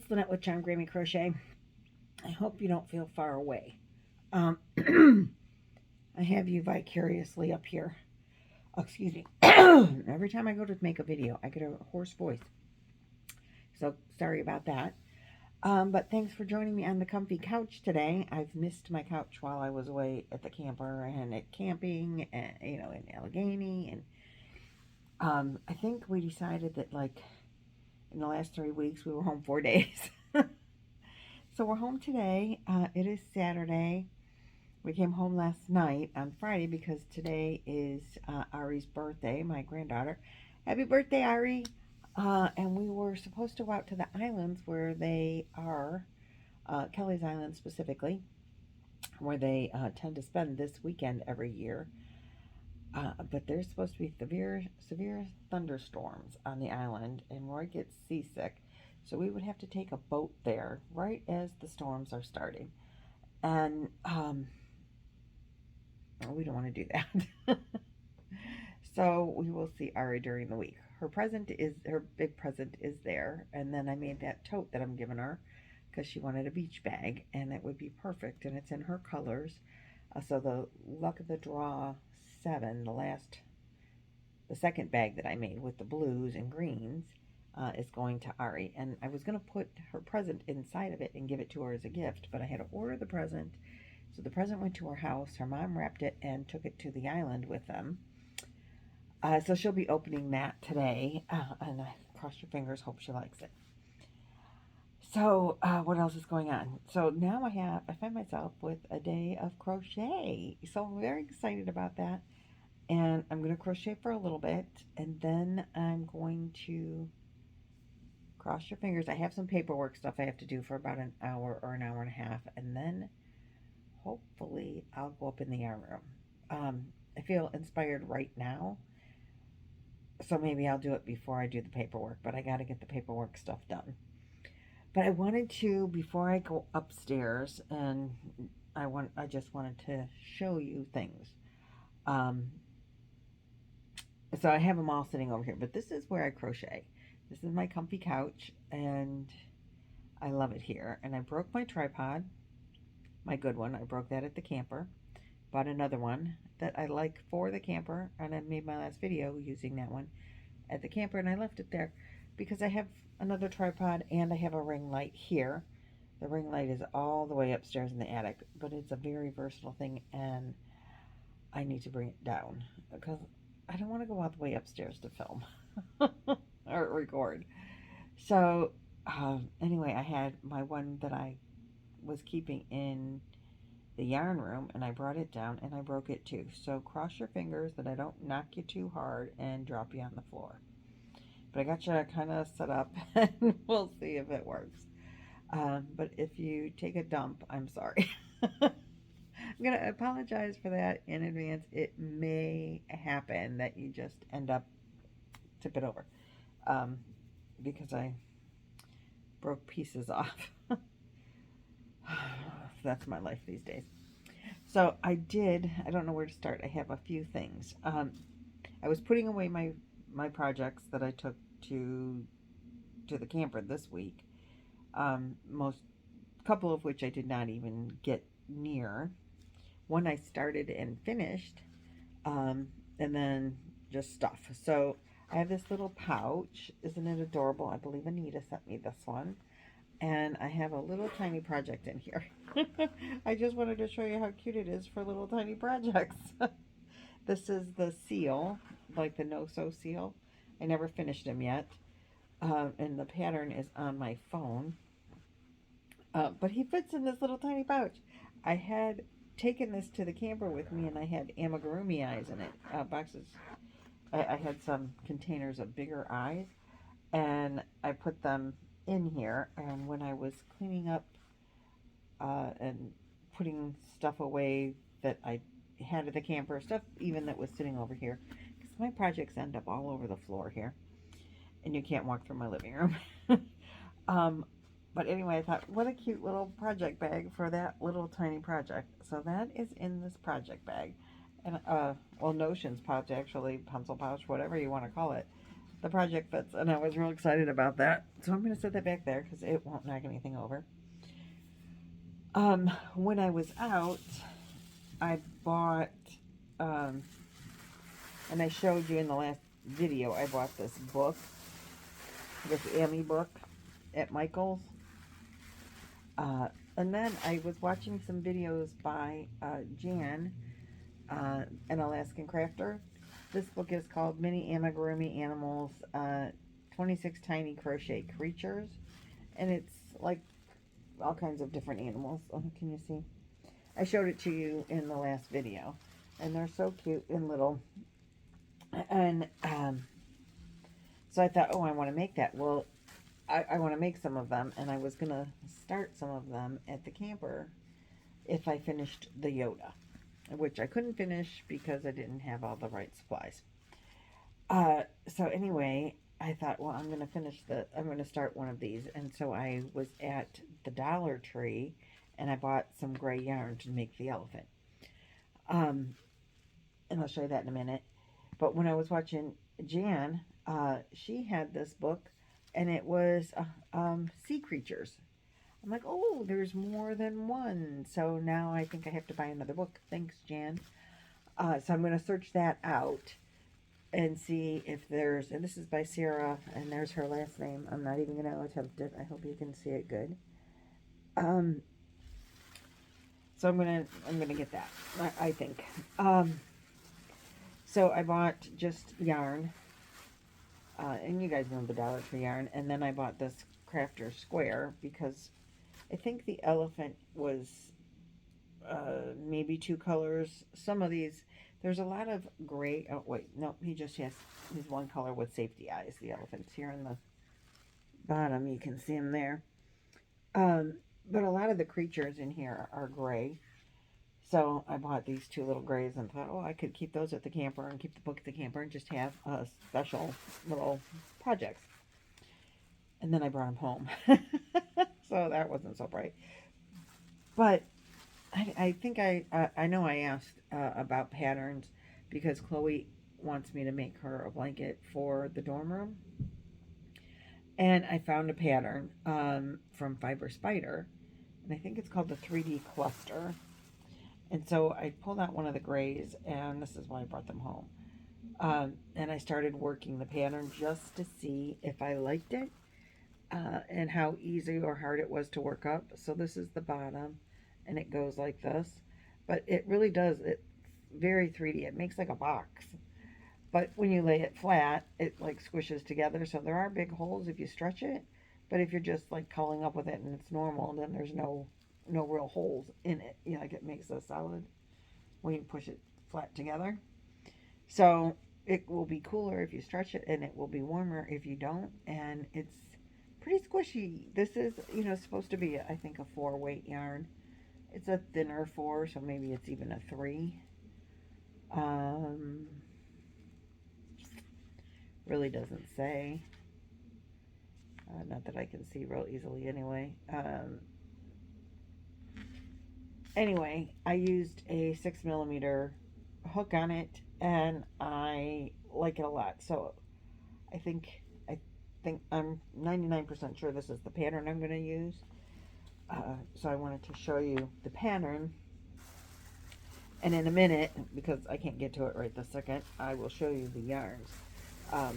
Lynette with Charm Grammy Crochet. I hope you don't feel far away. I have you vicariously up here. Oh, excuse me. Every time I go to make a video, I get a hoarse voice. So sorry about that. But thanks for joining me on the comfy couch today. I've missed my couch while I was away at the camper and at camping, and, in Allegheny. And I think we decided that, like, in the last 3 weeks, we were home 4 days. So we're home today. It is Saturday. We came home last night on Friday because today is Ari's birthday, my granddaughter. Happy birthday, Ari! And we were supposed to go out to the islands where they are, Kelly's Island specifically, where they tend to spend this weekend every year. But there's supposed to be severe thunderstorms on the island, and Roy gets seasick. So we would have to take a boat there right as the storms are starting. And we don't want to do that. So we will see Ari during the week. Her big present is there. And then I made that tote that I'm giving her because she wanted a beach bag, and it would be perfect. And it's in her colors. So the Luck of the Draw 7, the second bag that I made with the blues and greens, is going to Ari. And I was going to put her present inside of it and give it to her as a gift, but I had to order the present. So the present went to her house. Her mom wrapped it and took it to the island with them. So she'll be opening that today, and I cross your fingers, hope she likes it. So what else is going on? So now I find myself with a day of crochet. So I'm very excited about that. And I'm going to crochet for a little bit, and then I'm going to cross your fingers. I have some paperwork stuff I have to do for about an hour or an hour and a half, and then hopefully I'll go up in the yarn room. I feel inspired right now, so maybe I'll do it before I do the paperwork, but I got to get the paperwork stuff done. But I wanted to, before I go upstairs, and I just wanted to show you things. So I have them all sitting over here, but this is where I crochet. This is my comfy couch, and I love it here. And I broke my tripod, my good one. I broke that at the camper. Bought another one that I like for the camper, and I made my last video using that one at the camper, and I left it there because I have another tripod and I have a ring light here. The ring light is all the way upstairs in the attic, but it's a very versatile thing, and I need to bring it down because I don't want to go all the way upstairs to film or record. So anyway, I had my one that I was keeping in the yarn room, and I brought it down and I broke it too. So cross your fingers that I don't knock you too hard and drop you on the floor. But I got you kind of set up, and we'll see if it works. But if you take a dump, I'm sorry. I'm going to apologize for that in advance. It may happen that you just end up tipping over because I broke pieces off. That's my life these days. So I don't know where to start. I have a few things. I was putting away my projects that I took to the camper this week. Couple of which I did not even get near. One I started and finished, and then just stuff. So I have this little pouch. Isn't it adorable? I believe Anita sent me this one. And I have a little tiny project in here. I just wanted to show you how cute it is for little tiny projects. This is the seal, like the no-sew seal. I never finished him yet. And the pattern is on my phone. But he fits in this little tiny pouch. I had taken this to the camper with me, and I had amigurumi eyes in it. Boxes. I had some containers of bigger eyes, and I put them in here. And when I was cleaning up and putting stuff away that I had at the camper, stuff even that was sitting over here, because my projects end up all over the floor here, and you can't walk through my living room. But anyway, I thought, what a cute little project bag for that little tiny project. So that is in this project bag. And, well, notions pouch, actually, pencil pouch, whatever you want to call it. the project fits, and I was real excited about that. So I'm going to set that back there because it won't knock anything over. When I was out, I bought, um, and I showed you in the last video, I bought this book, this Amy book at Michael's. And then I was watching some videos by Jan, an Alaskan crafter. This book is called Mini Amigurumi Animals, 26 Tiny Crochet Creatures. And it's like all kinds of different animals. Oh, can you see? I showed it to you in the last video. And they're so cute and little. And so I thought, oh, I want to make that. Well, I want to make some of them, and I was going to start some of them at the camper if I finished the Yoda, which I couldn't finish because I didn't have all the right supplies. So anyway, I thought, well, I'm going to start one of these. And so I was at the Dollar Tree, and I bought some gray yarn to make the elephant. And I'll show you that in a minute. But when I was watching Jan, she had this book, and it was sea creatures. I'm like, oh, there's more than one. So now I think I have to buy another book. Thanks, Jan. So I'm going to search that out and see if there's, and this is by Sarah, and there's her last name. I'm not even going to attempt it. I hope you can see it good. So I'm gonna get that, I think. So I bought just yarn, and you guys know the Dollar Tree yarn, and then I bought this Crafter Square because I think the elephant was maybe two colors. Some of these, there's a lot of gray. Oh wait, no, he just has his one color with safety eyes. The elephant's here in the bottom. You can see him there. But a lot of the creatures in here are gray. So I bought these two little grays and thought, oh, I could keep those at the camper and keep the book at the camper and just have special little projects. And then I brought them home. So that wasn't so bright. But I think I know I asked about patterns because Chloe wants me to make her a blanket for the dorm room. And I found a pattern from Fiber Spider. And I think it's called the 3D Cluster. And so I pulled out one of the grays, and this is why I brought them home. And I started working the pattern just to see if I liked it and how easy or hard it was to work up. So this is the bottom, and it goes like this. But it really does, it's very 3D. It makes like a box. But when you lay it flat, it like squishes together. So there are big holes if you stretch it. But if you're just like culling up with it and it's normal, then there's no real holes in it. You know, like it makes a solid when you push it flat together. So it will be cooler if you stretch it, and it will be warmer if you don't. And it's pretty squishy. This is, you know, supposed to be, I think, a 4-weight yarn. It's a thinner 4, so maybe it's even a 3. Really doesn't say. Not that I can see real easily anyway. Anyway, I used a 6mm hook on it, and I like it a lot. So I think I'm 99% sure this is the pattern I'm going to use. So I wanted to show you the pattern. And in a minute, because I can't get to it right this second, I will show you the yarns.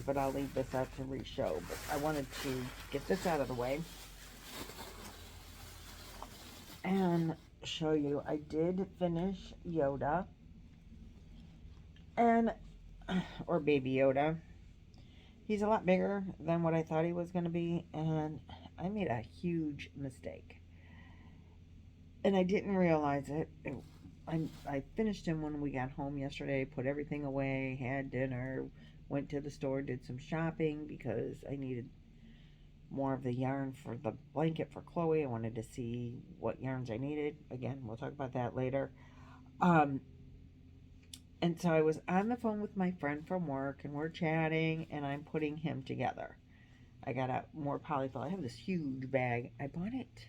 But I'll leave this out to re-show. But I wanted to get this out of the way and show you I did finish Yoda, and or Baby Yoda. He's a lot bigger than what I thought he was going to be, and I made a huge mistake, and I didn't realize it. I finished him when we got home yesterday, put everything away, had dinner, went to the store, did some shopping because I needed more of the yarn for the blanket for Chloe. I wanted to see what yarns I needed. Again, we'll talk about that later. And so I was on the phone with my friend from work, and we're chatting, and I'm putting him together. I got out more polyfill. I have this huge bag. I bought it,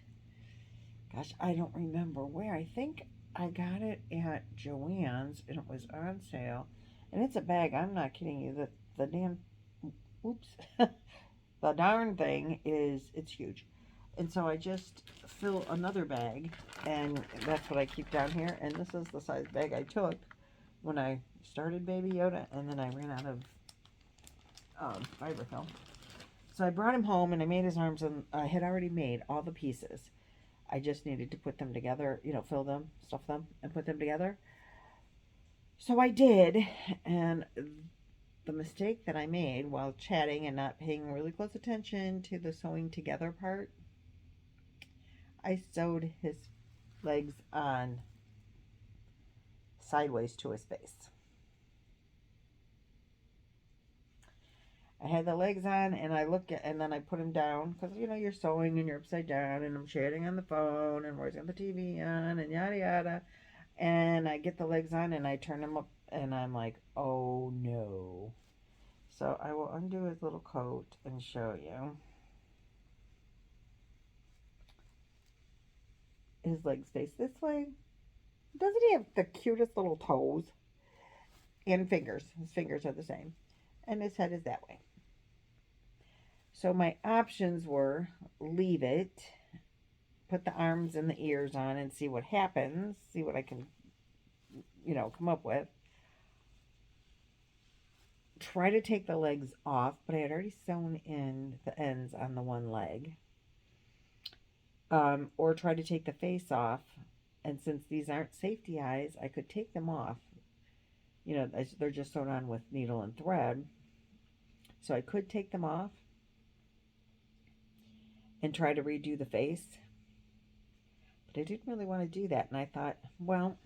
gosh, I don't remember where. I think I got it at Joann's, and it was on sale. And it's a bag. I'm not kidding you. The damn Oops. The darn thing is, it's huge. And so I just fill another bag, and that's what I keep down here. And this is the size bag I took when I started Baby Yoda, and then I ran out of fiber film. So I brought him home, and I made his arms, and I had already made all the pieces. I just needed to put them together, fill them, stuff them, and put them together. So I did, and the mistake that I made while chatting and not paying really close attention to the sewing together part, I sewed his legs on sideways to his face. I had the legs on, and and then I put him down, because you're sewing and you're upside down, and I'm chatting on the phone, and Roy's got the TV on, and yada yada. And I get the legs on, and I turn them up, and I'm like, oh no. So I will undo his little coat and show you. His legs face this way. Doesn't he have the cutest little toes? And fingers. His fingers are the same. And his head is that way. So my options were leave it, put the arms and the ears on and see what happens, see what I can, come up with. Try to take the legs off, but I had already sewn in the ends on the one leg. Or try to take the face off, and since these aren't safety eyes, I could take them off. They're just sewn on with needle and thread. So I could take them off and try to redo the face. But I didn't really want to do that, and I thought, well,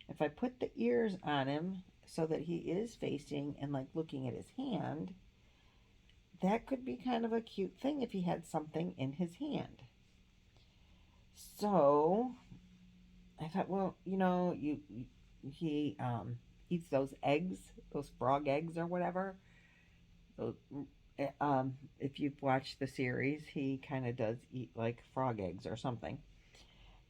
if I put the ears on him so that he is facing and like looking at his hand, that could be kind of a cute thing if he had something in his hand. So I thought, well, he eats those eggs, those frog eggs or whatever. If you've watched the series, he kind of does eat like frog eggs or something.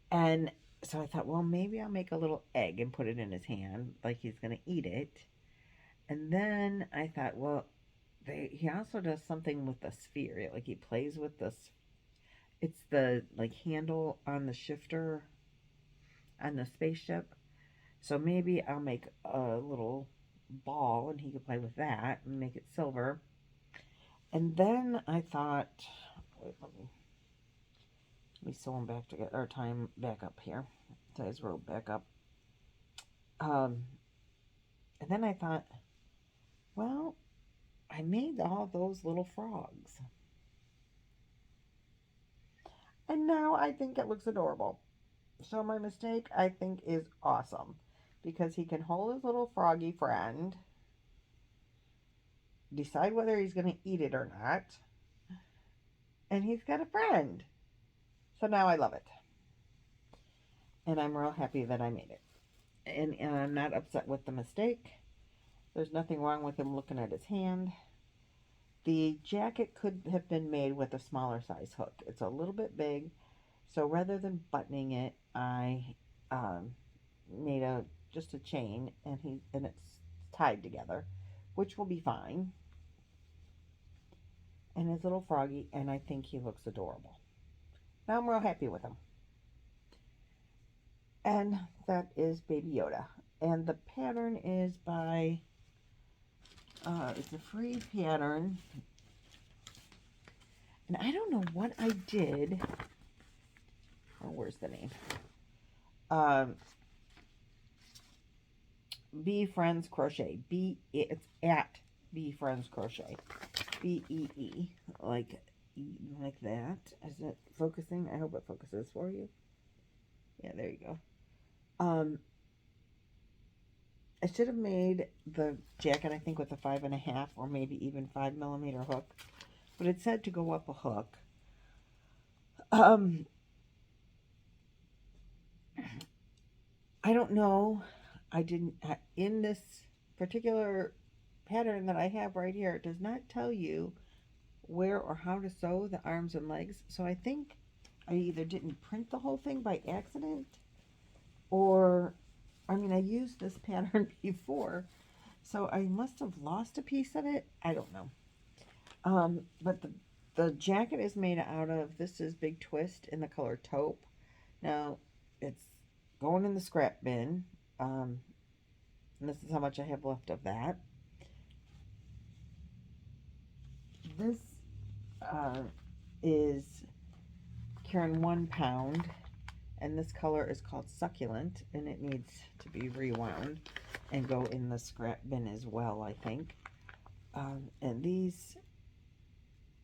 And so I thought, well, maybe I'll make a little egg and put it in his hand like he's going to eat it. And then I thought, well, he also does something with the sphere. Like he plays with this. It's the like handle on the shifter on the spaceship. So maybe I'll make a little ball and he could play with that and make it silver. And then I thought, wait, let me sew him back together, or tie him back up here. Tie his robe back up. And then I thought, well, I made all those little frogs. And now I think it looks adorable. So my mistake, I think, is awesome. Because he can hold his little froggy friend, decide whether he's going to eat it or not, and he's got a friend. So now I love it. And I'm real happy that I made it. And I'm not upset with the mistake. There's nothing wrong with him looking at his hand. The jacket could have been made with a smaller size hook. It's a little bit big. So rather than buttoning it, I made just a chain, and it's tied together, which will be fine. And his little froggy, and I think he looks adorable. Now I'm real happy with him. And that is Baby Yoda. And the pattern is by, it's a free pattern. And I don't know what I did. Oh, where's the name? Be Friends Crochet. It's at Be Friends Crochet. BEE. Like that. Is it focusing? I hope it focuses for you. Yeah, there you go. I should have made the jacket, I think, with a 5.5 or maybe even 5mm hook. But it said to go up a hook. I don't know. I didn't, in this particular pattern that I have right here, it does not tell you where or how to sew the arms and legs. So I think I either didn't print the whole thing by accident, or, I mean, I used this pattern before, So I must have lost a piece of it. I don't know. But the jacket is made out of, this is Big Twist in the color taupe. Now, it's going in the scrap bin. And this is how much I have left of that. This is Karen 1 pound, and this color is called Succulent, and it needs to be rewound and go in the scrap bin as well, I think. And these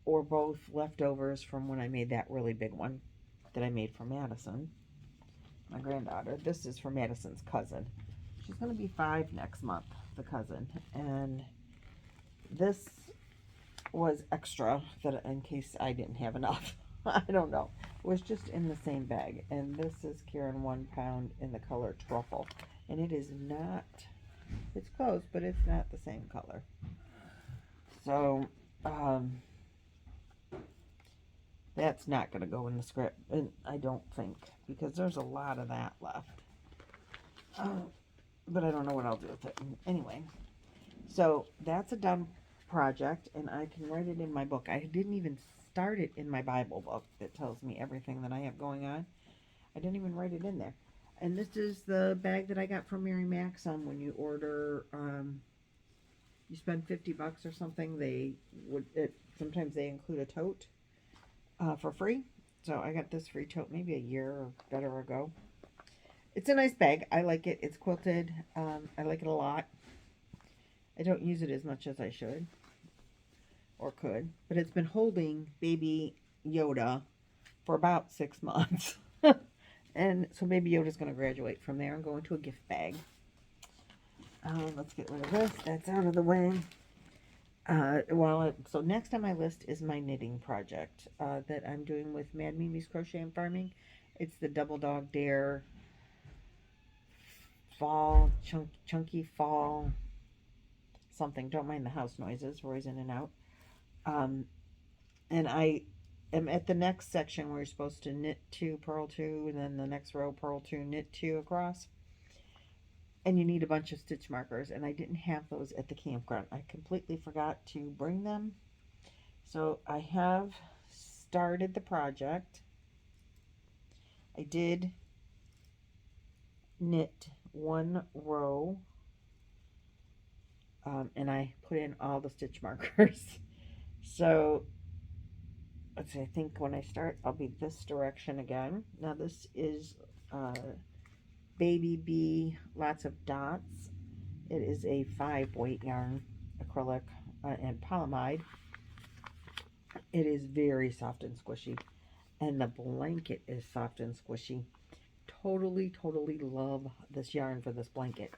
were both leftovers from when I made that really big one that I made for Madison, my granddaughter. This is for Madison's cousin. She's going to be 5 next month, the cousin. And this was extra, that in case I didn't have enough. I don't know. It was just in the same bag. And this is Karen 1 pound in the color Truffle. And it is not, it's close, but it's not the same color. So, that's not going to go in the scrap, and I don't think, because there's a lot of that left. But I don't know what I'll do with it. Anyway, so that's a done project, and I can write it in my book. I didn't even start it in my Bible book that tells me everything that I have going on. I didn't even write it in there. And this is the bag that I got from Mary Maxim. When you order, you spend $50 or something, sometimes they include a tote for free. So I got this free tote maybe a year or better ago. It's a nice bag. I like it. It's quilted. I like it a lot. I don't use it as much as I should or could, but it's been holding baby Yoda for about 6 months. And so baby Yoda's going to graduate from there and go into a gift bag. Let's get rid of this. That's out of the way. So next on my list is my knitting project that I'm doing with Mad Mimi's Crochet and Farming. It's the Double Dog Dare fall, chunky fall something. Don't mind the house noises. Roy's in and out. And I am at the next section where you're supposed to knit 2, purl 2, and then the next row, purl 2, knit 2 across. And you need a bunch of stitch markers, and I didn't have those at the campground. I completely forgot to bring them. So I have started the project. I did knit 1 row, and I put in all the stitch markers. So let's see, I think when I start, I'll be this direction again. Now this is Baby Bee, lots of dots. It is a 5 weight yarn, acrylic and polyamide. It is very soft and squishy, and the blanket is soft and squishy. Totally love this yarn for this blanket.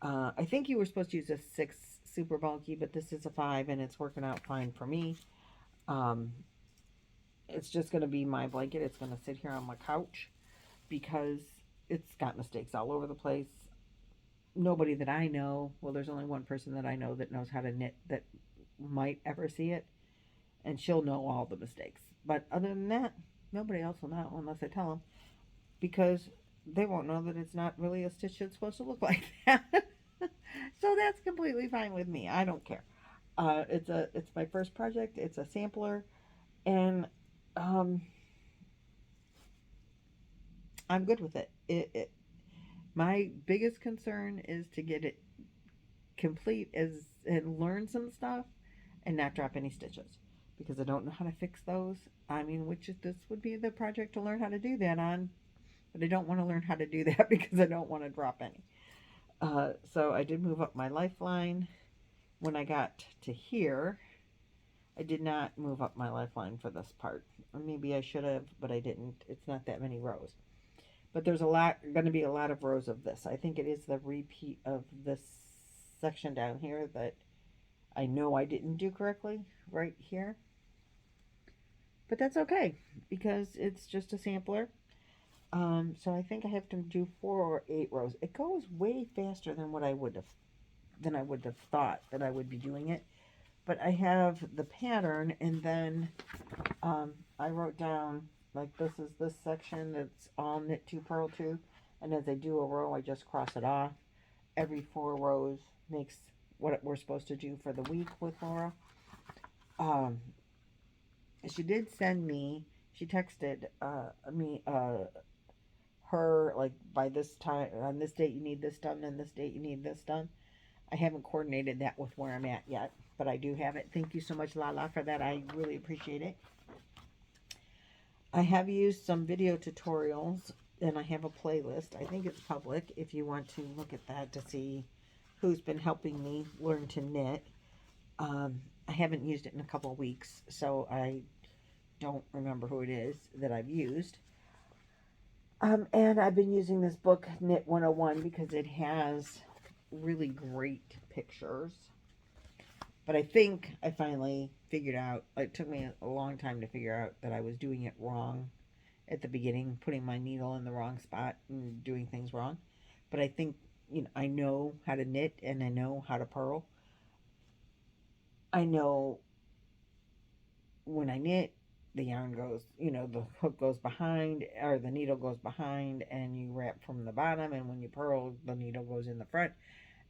I think you were supposed to use a 6 super bulky, but this is a 5, and it's working out fine for me. It's just going to be my blanket. It's going to sit here on my couch because it's got mistakes all over the place. Nobody that I know, well, there's only one person that I know that knows how to knit that might ever see it, and she'll know all the mistakes. But other than that, nobody else will know unless I tell them, because they won't know that it's not really a stitch that's supposed to look like that. So that's completely fine with me. I don't care. It's my first project. It's a sampler, and I'm good with it. My biggest concern is to get it complete and learn some stuff and not drop any stitches, because I don't know how to fix those. I mean, this would be the project to learn how to do that on, but I don't want to learn how to do that because I don't want to drop any. So I did move up my lifeline when I got to here. I did not move up my lifeline for this part. Or maybe I should have, but I didn't. It's not that many rows. But there's going to be a lot of rows of this. I think it is the repeat of this section down here that I know I didn't do correctly right here. But that's okay, because it's just a sampler. So I think I have to do 4 or 8 rows. It goes way faster than what I would have thought that I would be doing it. But I have the pattern, and then I wrote down, like, this is this section that's all knit 2, purl 2, and as I do a row I just cross it off, every 4 rows makes what we're supposed to do for the week with Laura. Um, she did send me, she texted me her, like, by this time, on this date you need this done, and this date you need this done. I haven't coordinated that with where I'm at yet, but I do have it. Thank you so much, Lala, for that. I really appreciate it. I have used some video tutorials, and I have a playlist. I think it's public if you want to look at that to see who's been helping me learn to knit. I haven't used it in a couple of weeks, so I don't remember who it is that I've used. And I've been using this book, Knit 101, because it has really great pictures. But I think I finally figured out, it took me a long time to figure out that I was doing it wrong at the beginning, putting my needle in the wrong spot and doing things wrong. But I think, I know how to knit and I know how to purl. I know when I knit, the yarn goes, the hook goes behind, or the needle goes behind, and you wrap from the bottom, and when you purl, the needle goes in the front,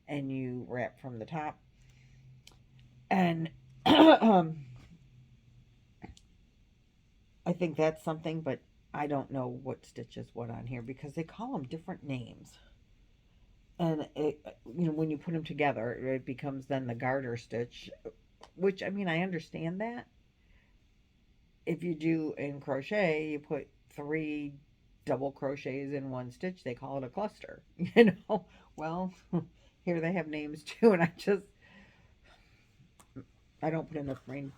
and you wrap from the top. And I think that's something, but I don't know what stitch is what on here because they call them different names. And it, when you put them together, it becomes then the garter stitch, which, I mean, I understand that. If you do in crochet, you put 3 double crochets in one stitch, they call it a cluster, Well, here they have names too, and I don't put enough brain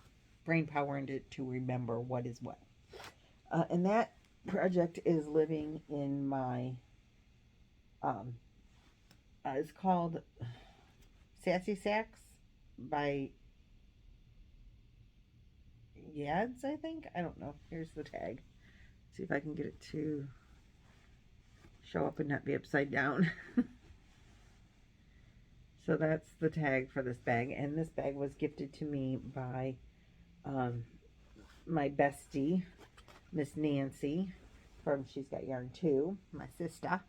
power into it to remember what is what. And that project is living in my, it's called Sassy Sacks by Yads, I think. I don't know. Here's the tag. See if I can get it to show up and not be upside down. So that's the tag for this bag, and this bag was gifted to me by my bestie, Miss Nancy, from She's Got Yarn Too, my sister.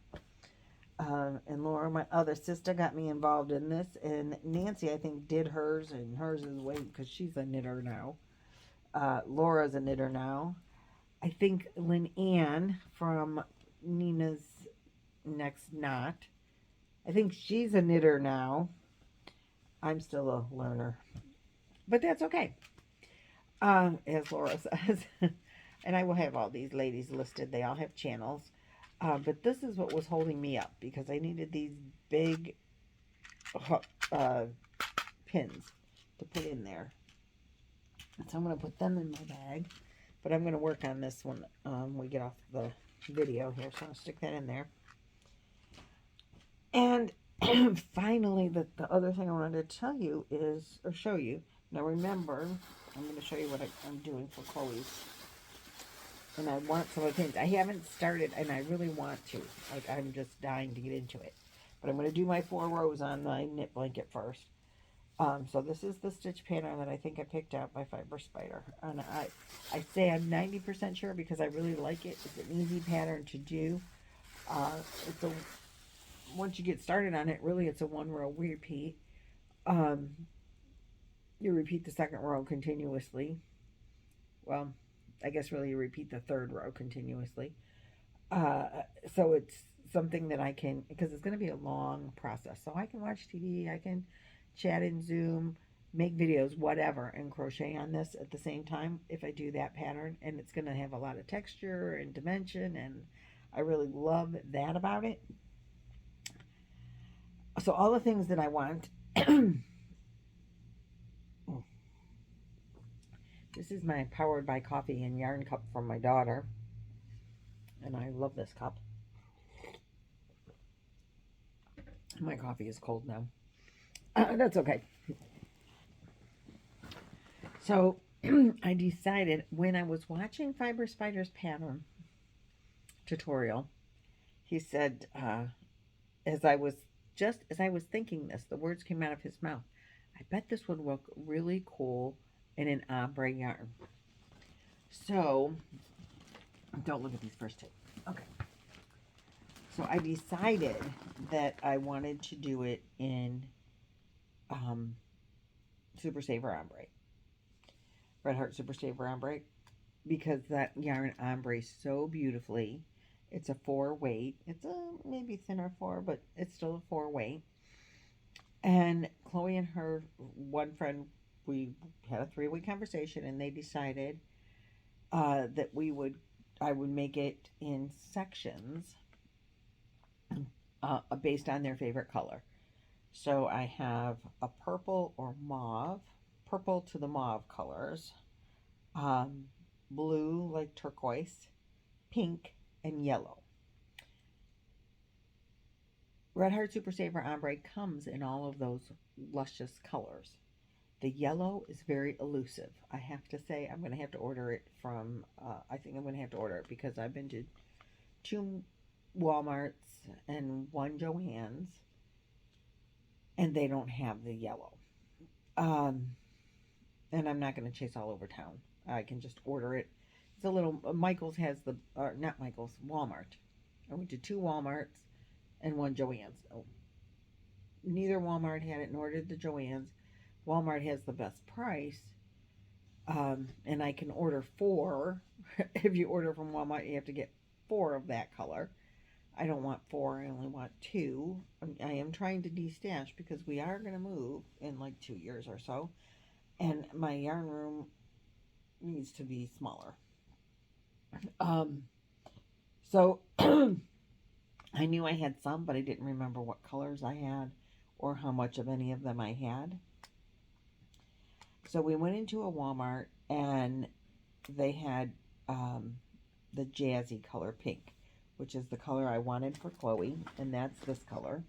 And Laura, my other sister, got me involved in this, and Nancy, I think, did hers, and hers is waiting because she's a knitter now. Laura's a knitter now. I think Lynn Ann from Nina's Next Knot, I think she's a knitter now. I'm still a learner, but that's okay, as Laura says. And I will have all these ladies listed. They all have channels. But this is what was holding me up because I needed these big pins to put in there. So I'm going to put them in my bag. But I'm going to work on this when we get off the video here. So I'm going to stick that in there. And finally, the other thing I wanted to tell you is, or show you. Now remember, I'm going to show you what I'm doing for Chloe's. And I want some of the things. I haven't started, and I really want to. Like, I'm just dying to get into it. But I'm going to do my 4 rows on my knit blanket first. So this is the stitch pattern that I think I picked out by Fiber Spider. And I say I'm 90% sure because I really like it. It's an easy pattern to do. Once you get started on it, really it's a 1 row repeat. You repeat the 2nd row continuously. Well, I guess really you repeat the 3rd row continuously. So it's something that I can, because it's going to be a long process. So I can watch TV, I can chat in Zoom, make videos, whatever, and crochet on this at the same time if I do that pattern. And it's going to have a lot of texture and dimension, and I really love that about it. So all the things that I want. This is my Powered by Coffee and Yarn cup from my daughter. And I love this cup. My coffee is cold now. That's okay. So I decided when I was watching Fiber Spider's pattern tutorial, he said, as I was thinking this, the words came out of his mouth. I bet this would look really cool in an ombre yarn. So, don't look at these first 2. Okay. So I decided that I wanted to do it in Super Saver Ombre. Red Heart Super Saver Ombre. Because that yarn ombres so beautifully. It's a 4 weight. It's a maybe thinner 4, but it's still a 4 weight. And Chloe and her one friend, we had a 3-way conversation, and they decided that I would make it in sections based on their favorite color. So I have a purple or mauve, purple to the mauve colors, blue like turquoise, pink, and yellow. Red Heart Super Saver Ombre comes in all of those luscious colors. The yellow is very elusive. I have to say, I'm going to have to order it from, I think I'm going to have to order it because I've been to 2 Walmarts and 1 Joann's, and they don't have the yellow. And I'm not going to chase all over town. I can just order it. It's a little, Michael's has the, not Michael's, Walmart. I went to 2 Walmarts and 1 Joann's. Oh, neither Walmart had it, nor did the Joann's. Walmart has the best price, and I can order 4. If you order from Walmart, you have to get 4 of that color. I don't want 4, I only want 2. I am trying to de-stash because we are going to move in like 2 years or so, and my yarn room needs to be smaller. So I knew I had some, but I didn't remember what colors I had or how much of any of them I had. So we went into a Walmart, and they had the jazzy color pink, which is the color I wanted for Chloe, and that's this color.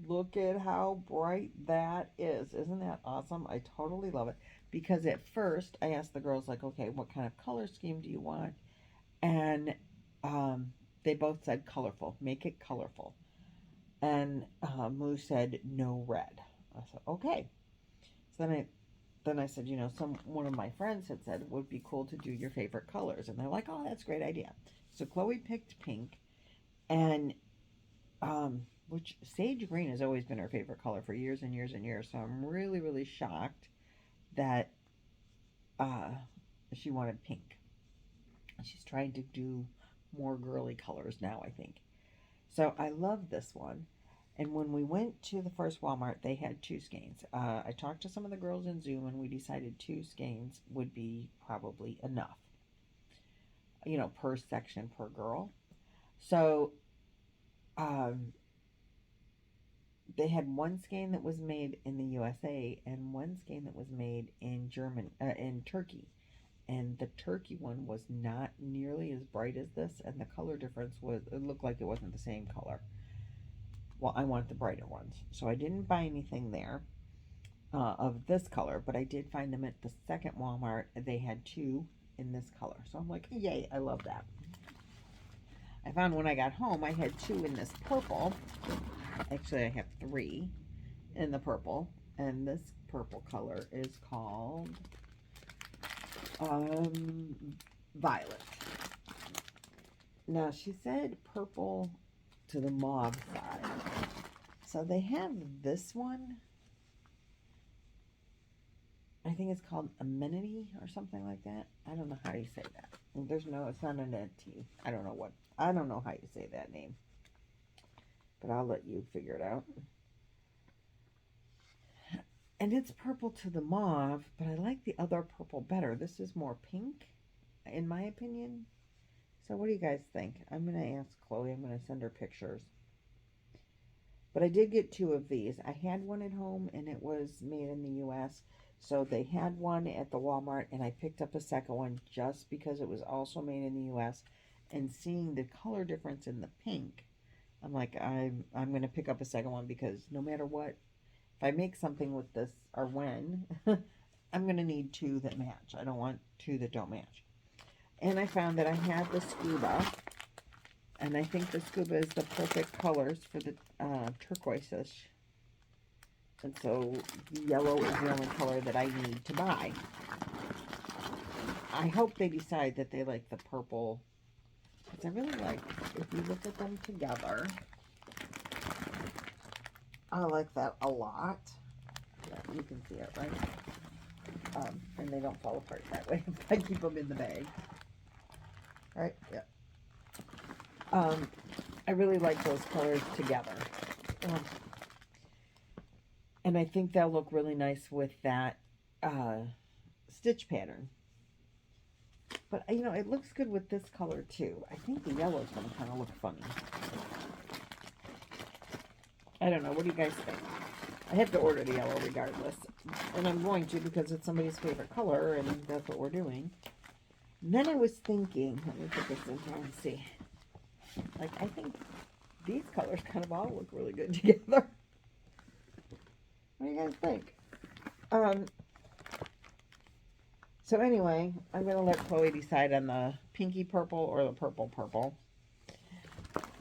Look at how bright that is. Isn't that awesome? I totally love it. Because at first, I asked the girls, like, okay, what kind of color scheme do you want? And they both said colorful. Make it colorful. And Moo said no red. I said, okay. So then I said, you know, one of my friends had said it would be cool to do your favorite colors. And they're like, oh, that's a great idea. So Chloe picked pink. And which sage green has always been her favorite color for years and years and years. So I'm really, really shocked that she wanted pink. She's trying to do more girly colors now, I think. So I love this one. And when we went to the first Walmart, they had 2 skeins. I talked to some of the girls in Zoom, and we decided 2 skeins would be probably enough, you know, per section, per girl. So they had 1 skein that was made in the USA and 1 skein that was made in in Turkey. And the Turkey one was not nearly as bright as this, and the color difference it looked like it wasn't the same color. Well, I want the brighter ones, so I didn't buy anything there of this color, but I did find them at the second Walmart. They had 2 in this color, so I'm like, yay, I love that. I found when I got home, I had 2 in this purple. Actually, I have 3 in the purple, and this purple color is called Violet. Now, she said purple to the mauve side. So they have this one. I think it's called Amenity or something like that. I don't know how you say that. It's not an T. I don't know how you say that name. But I'll let you figure it out. And it's purple to the mauve, but I like the other purple better. This is more pink, in my opinion. So what do you guys think? I'm going to ask Chloe. I'm going to send her pictures. But I did get 2 of these. I had one at home, and it was made in the U.S., so they had one at the Walmart, and I picked up a second one just because it was also made in the U.S., and seeing the color difference in the pink, I'm like, I'm going to pick up a second one because no matter what, if I make something with this, or when, I'm going to need 2 that match. I don't want 2 that don't match. And I found that I had the scuba, and I think the scuba is the perfect colors for the turquoise-ish. And so yellow is the only color that I need to buy. I hope they decide that they like the purple. cards. I really like, if you look at them together, I like that a lot. Yeah, you can see it, right? And they don't fall apart that way if I keep them in the bag. Right? Yeah. I really like those colors together. And I think they'll look really nice with that stitch pattern. But, you know, it looks good with this color, too. I think the yellow is going to kind of look funny. I don't know. What do you guys think? I have to order the yellow regardless. And I'm going to because it's somebody's favorite color, and that's what we're doing. And then I was thinking, let me put this in here and see. Like, I think these colors kind of all look really good together. What do you guys think? So anyway, I'm going to let Chloe decide on the pinky purple or the purple purple.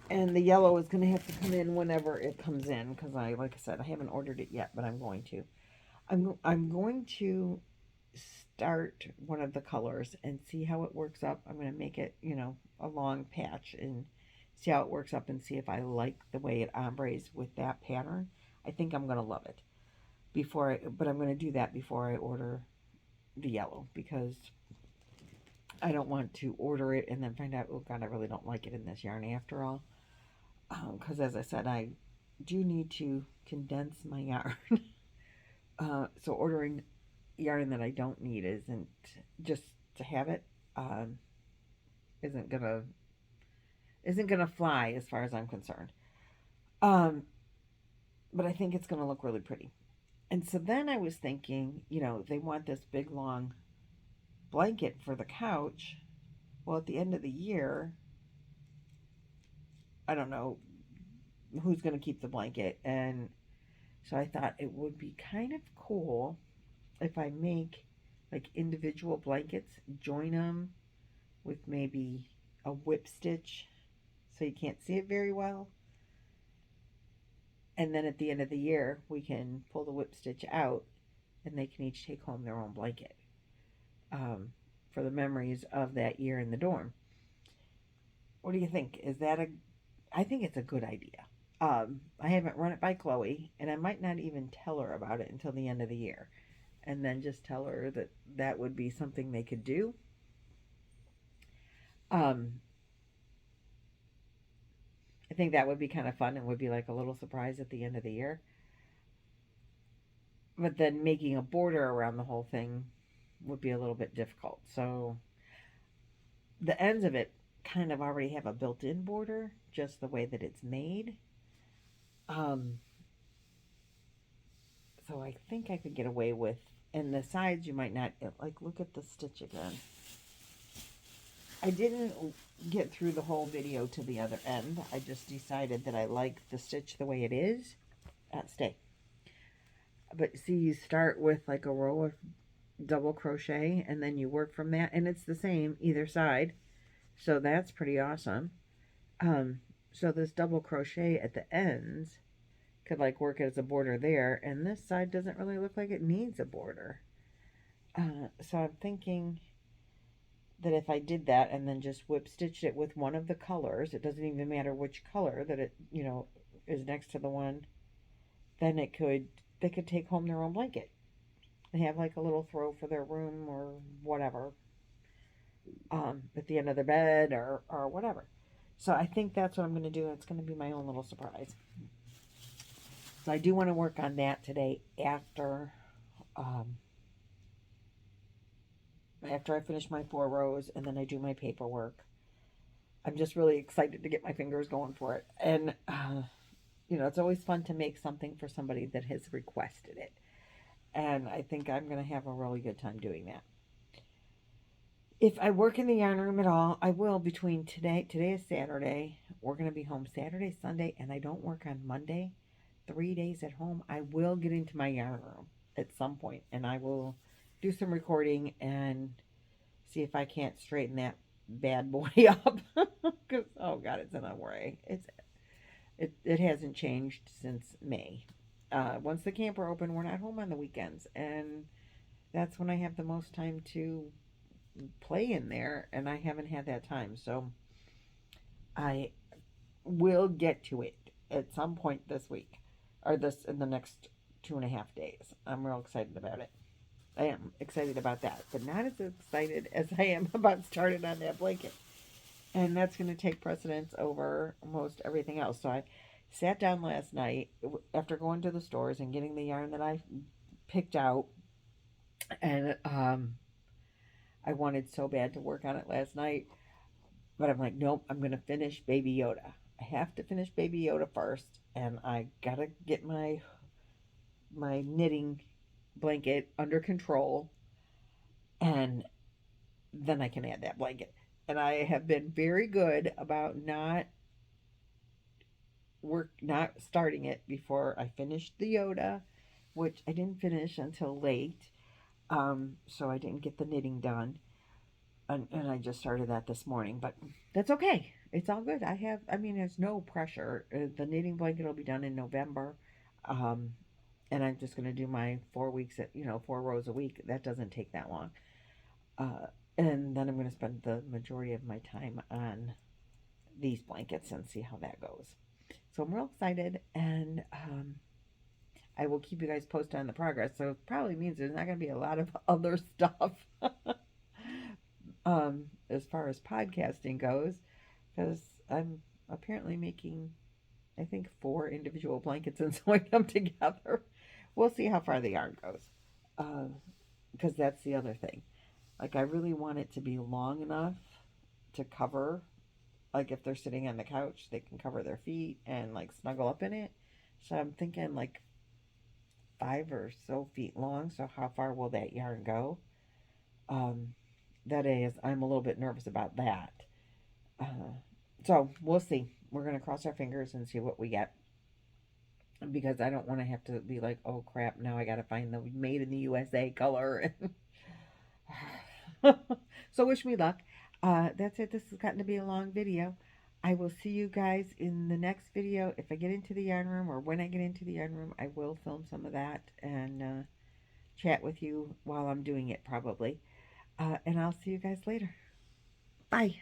And the yellow is going to have to come in whenever it comes in, because like I said, I haven't ordered it yet, but I'm going to. I'm going to start one of the colors and see how it works up. I'm going to make it, you know, a long patch and see how it works up and see if I like the way it ombres with that pattern. I think I'm going to love it but I'm going to do that before I order the yellow, because I don't want to order it and then find out, oh God, I really don't like it in this yarn after all. Because as I said, I do need to condense my yarn. So ordering yarn that I don't need isn't, just to have it, isn't gonna fly as far as I'm concerned. But I think it's gonna look really pretty. And so then I was thinking, you know, they want this big long blanket for the couch. Well, at the end of the year, I don't know who's going to keep the blanket. And so I thought it would be kind of cool if I make like individual blankets, join them with maybe a whip stitch so you can't see it very well. And then at the end of the year, we can pull the whip stitch out and they can each take home their own blanket for the memories of that year in the dorm. What do you think? I think it's a good idea. I haven't run it by Chloe, and I might not even tell her about it until the end of the year. And then just tell her that that would be something they could do. I think that would be kind of fun. It would be like a little surprise at the end of the year. But then making a border around the whole thing would be a little bit difficult. So the ends of it kind of already have a built-in border, just the way that it's made. So I think I could get away with, and the sides you might not, like, look at the stitch again. I didn't get through the whole video to the other end. I just decided that I like the stitch the way it is. Stay. But see, you start with like a row of double crochet, and then you work from that, and it's the same either side. So that's pretty awesome. So this double crochet at the ends could like work as a border there, and this side doesn't really look like it needs a border. So I'm thinking that if I did that and then just whip stitched it with one of the colors, it doesn't even matter which color that it, you know, is next to the one, then they could take home their own blanket. They have like a little throw for their room or whatever, at the end of their bed or whatever. So I think that's what I'm going to do. It's going to be my own little surprise. So I do want to work on that today after I finish my 4 rows and then I do my paperwork. I'm just really excited to get my fingers going for it. And, you know, it's always fun to make something for somebody that has requested it. And I think I'm going to have a really good time doing that. If I work in the yarn room at all, I will between today is Saturday. We're going to be home Saturday, Sunday, and I don't work on Monday. 3 days at home. I will get into my yarn room at some point, and I will do some recording and see if I can't straighten that bad boy up. Because, oh God, it's an array. It hasn't changed since May. Once the camper opened, we're not home on the weekends, and that's when I have the most time to play in there, and I haven't had that time. So I will get to it at some point this week, or this in the next 2.5 days. I'm real excited about it. I am excited about that, but not as excited as I am about starting on that blanket. And that's going to take precedence over most everything else. So I sat down last night after going to the stores and getting the yarn that I picked out, and I wanted so bad to work on it last night, but I'm like, nope, I'm going to finish Baby Yoda. I have to finish Baby Yoda first, and I gotta get my knitting blanket under control, and then I can add that blanket. And I have been very good about not starting it before I finished the Yoda, which I didn't finish until late. So I didn't get the knitting done, and I just started that this morning. But that's okay. It's all good. I mean, there's no pressure. The knitting blanket will be done in November, um, and I'm just gonna do my 4 weeks at 4 rows a week. That doesn't take that long. Uh, and then I'm gonna spend the majority of my time on these blankets and see how that goes. So I'm real excited, and I will keep you guys posted on the progress. So it probably means there's not going to be a lot of other stuff as far as podcasting goes, because I'm apparently making, I think, 4 individual blankets and sewing them together. We'll see how far the yarn goes, because that's the other thing. Like, I really want it to be long enough to cover, like, if they're sitting on the couch, they can cover their feet and, like, snuggle up in it. So I'm thinking, like, 5 or so feet long. So how far will that yarn go? Um, that is, I'm a little bit nervous about that. Uh, so we'll see. We're gonna cross our fingers and see what we get, because I don't want to have to be like, oh crap, now I gotta find the made in the USA color. So wish me luck. That's it. This has gotten to be a long video. I will see you guys in the next video. If I get into the yarn room, or when I get into the yarn room, I will film some of that and chat with you while I'm doing it, probably. And I'll see you guys later. Bye.